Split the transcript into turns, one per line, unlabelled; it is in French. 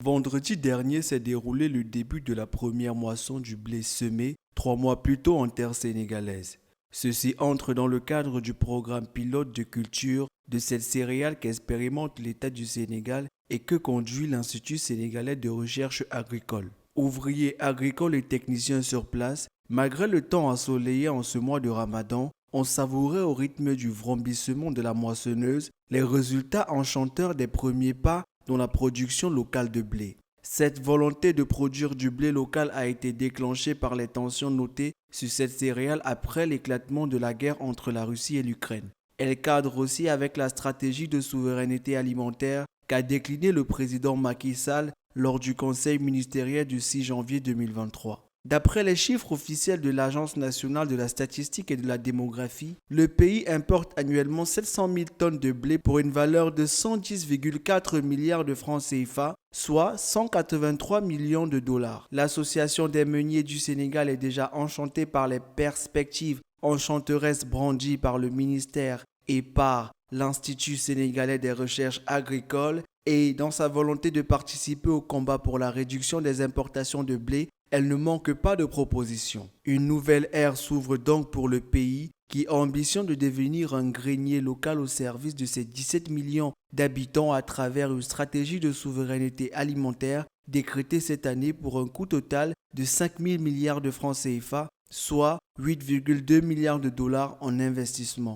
Vendredi dernier s'est déroulé le début de la première moisson du blé semé 3 mois plus tôt en terre sénégalaise. Ceci entre dans le cadre du programme pilote de culture de cette céréale qu'expérimente l'État du Sénégal et que conduit l'Institut sénégalais de recherche agricole. Ouvriers agricoles et techniciens sur place, malgré le temps ensoleillé en ce mois de Ramadan, on savourait au rythme du vrombissement de la moissonneuse les résultats enchanteurs des premiers pas dans la production locale de blé. Cette volonté de produire du blé local a été déclenchée par les tensions notées sur cette céréale après l'éclatement de la guerre entre la Russie et l'Ukraine. Elle cadre aussi avec la stratégie de souveraineté alimentaire qu'a décliné le président Macky Sall lors du conseil ministériel du 6 janvier 2023. D'après les chiffres officiels de l'Agence nationale de la statistique et de la démographie, le pays importe annuellement 700 000 tonnes de blé pour une valeur de 110,4 milliards de francs CFA, soit 183 millions de dollars. L'Association des meuniers du Sénégal est déjà enchantée par les perspectives enchanteresses brandies par le ministère et par l'Institut sénégalais des recherches agricoles et dans sa volonté de participer au combat pour la réduction des importations de blé, elle ne manque pas de propositions. Une nouvelle ère s'ouvre donc pour le pays qui ambitionne de devenir un grenier local au service de ses 17 millions d'habitants à travers une stratégie de souveraineté alimentaire décrétée cette année pour un coût total de 5 000 milliards de francs CFA, soit 8,2 milliards de dollars en investissement.